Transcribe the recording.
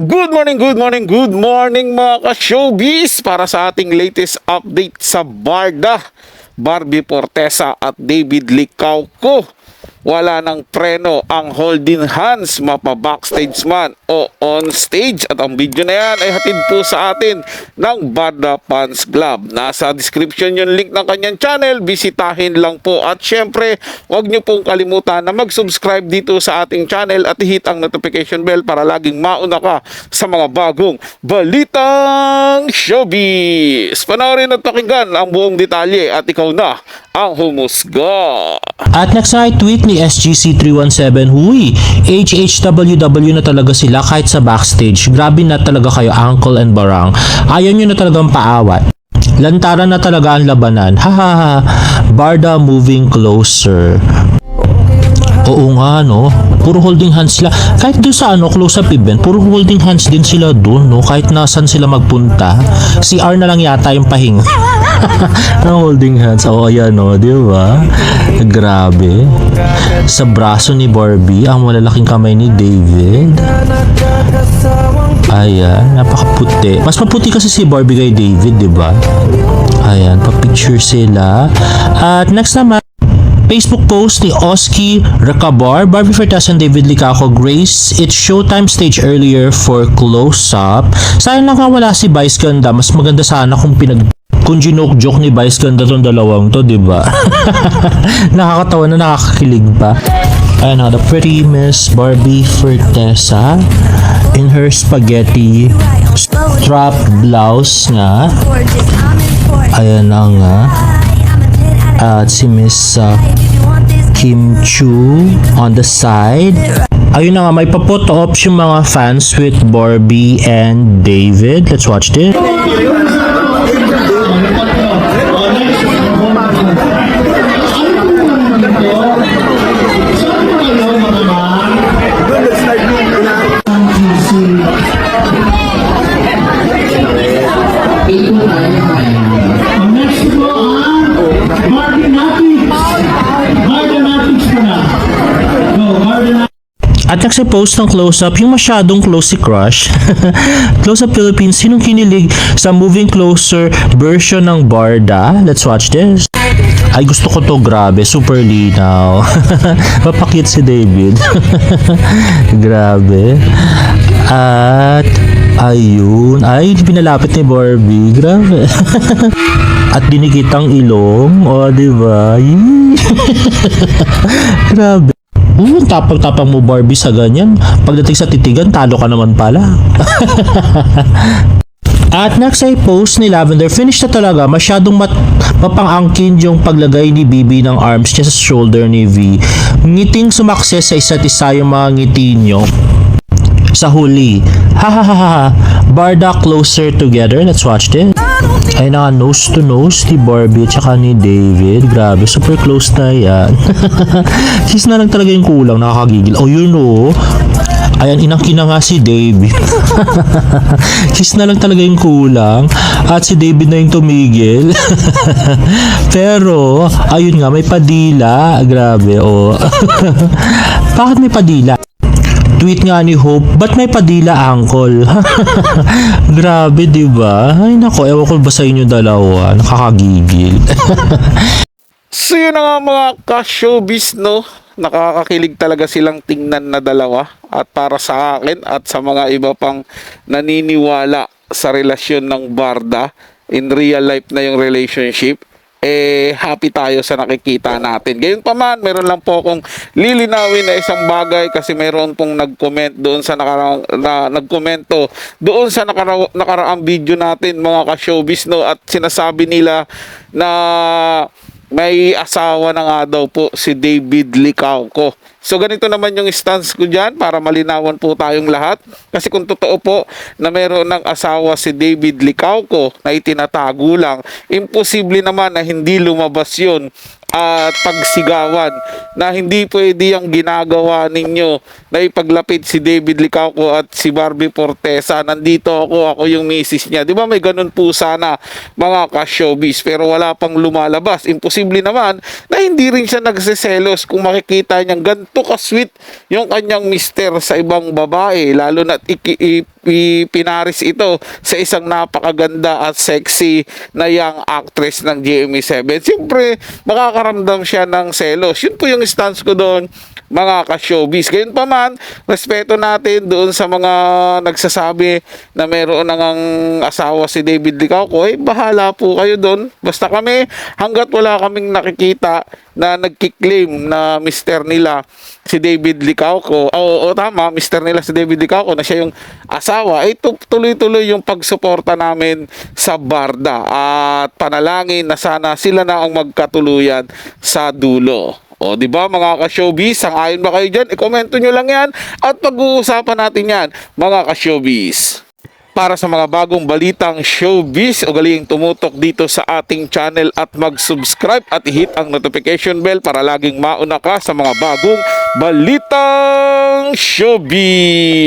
Good morning mga ka-showbiz para sa ating latest update sa Barda, Barbie Fortesa at David Licauco. Wala ng preno ang holding hands, mapa backstage man o on stage. At ang video na yan ay hatid po sa atin ng Barda Fans Club. Nasa description yung link ng kanyang channel, bisitahin lang po. At syempre, huwag nyo pong kalimutan na mag-subscribe dito sa ating channel at hit ang notification bell para laging mauna ka sa mga bagong balitang showbiz. Panoorin at pakinggan ang buong detalye at ikaw na ang humusga. At next ay tweet ni SGC317, huy, HHWW na talaga sila kahit sa backstage. Grabe na talaga kayo, Uncle and Barang. Ayaw nyo na talagang paawat. Lantaran na talaga ang labanan. Hahaha, Barda moving closer. Oo nga, no? Puro holding hands sila. Kahit doon sa close-up event, puro holding hands din sila doon, no? Kahit nasan sila magpunta. Si R na lang yata yung pahinga. Ang holding hands. Oo, ayan, no? Di ba? Grabe. Sa braso ni Barbie, ang malalaking kamay ni David. Ayan, napakaputi. Mas maputi kasi si Barbie kay David, di ba? Ayan, pa-picture sila. At next naman, Facebook post ni Oski Recabar, Barbie Fortesa and David Licauco grace its showtime stage earlier for close-up. Sayang lang wala si Vice Ganda. Mas maganda sana kung joke ni Vice Ganda tong dalawang to, di ba? Nakakatawa na, nakakakilig pa. Ayan na, the pretty Miss Barbie Fortesa in her spaghetti strap blouse nga. Ayan na nga. At si Miss Kim Chu on the side. Ayun na nga, may pa-photo ops yung mga fans with Barbie and David. Let's watch this. At next post ng close-up, yung masyadong close si Crush. Close-up Philippines, sinong kinilig sa moving closer version ng Barda? Let's watch this. Ay, gusto ko to, grabe, super linaw. Mapakit si David. Grabe. At ayun, ay pinalapit ni Barbie, grabe. At dinikitang ilong, o diba? Grabe. Tapang-tapang mo Barbie sa ganyan. Pagdating sa titigan, talo ka naman pala. At next ay post ni Lavender. Finish na talaga. Masyadong mapang-angkin yung paglagay ni Bibi ng arms niya sa shoulder ni V. Ngiting sumakses sa isa't isa yung mga ngiti nyo sa huli. Hahaha. Barda closer together. Let's watch this. Ay na, nose to nose ni Barbie at saka ni David. Grabe, super close na yan. Kiss na lang talaga yung kulang, nakakagigil. Oh, you know. Ayan, inangkin na nga si David. Kiss na lang talaga yung kulang. At si David na yung tumigil. Pero, ayun nga, may padila. Grabe, oh. Bakit may padila? Tweet nga ni Hope, ba't may padila, Uncle? Grabe, diba? Ay nako, ewan ko ba sa inyo dalawa, nakakagigil. So yun na nga mga ka-showbiz, no? Nakakakilig talaga silang tingnan na dalawa. At para sa akin at sa mga iba pang naniniwala sa relasyon ng Barda, in real life na yung relationship, happy tayo sa nakikita natin. Gayon pa man, meron lang po akong lilinawin na isang bagay kasi meron pong nag-comment doon sa nagkomento doon sa nakaraang video natin mga ka-showbiz, no? At sinasabi nila na may asawa na nga daw po si David Licauco. So ganito naman yung stance ko dyan para malinawan po tayong lahat. Kasi kung totoo po na meron ng asawa si David Licauco na itinatago lang, imposible naman na hindi lumabas yun at pagsigawan na hindi pwede ang ginagawa ninyo na ipaglapit si David Licauco at si Barbie Fortesa. Nandito ako yung misis niya. Di ba may ganun po sana mga ka-showbiz, pero wala pang lumalabas. Imposible naman na hindi rin siya nagseselos kung makikita niyang ganito ka-sweet yung kanyang mister sa ibang babae, lalo na pinaris ito sa isang napakaganda at sexy na young actress ng GMA7. Siyempre, makakaramdam siya ng selos. Yun po yung stance ko doon, mga ka-showbiz. Gayun pa man, respeto natin doon sa mga nagsasabi na meron nang asawa si David Licauco. Bahala po kayo doon. Basta kami, hanggat wala kaming nakikita na nagkiklaim na mister nila si David Licauco, o tama, mister nila si David Licauco na siya yung asawa, ay tuloy-tuloy yung pagsuporta namin sa Barda at panalangin na sana sila na ang magkatuluyan sa dulo. O, di ba mga ka-showbiz, sang-ayon ba kayo dyan? I-komento nyo lang yan at pag-uusapan natin yan, mga ka-showbiz. Para sa mga bagong balitang showbiz, ugaling tumutok dito sa ating channel at mag-subscribe at i-hit ang notification bell para laging mauna ka sa mga bagong balitang showbiz.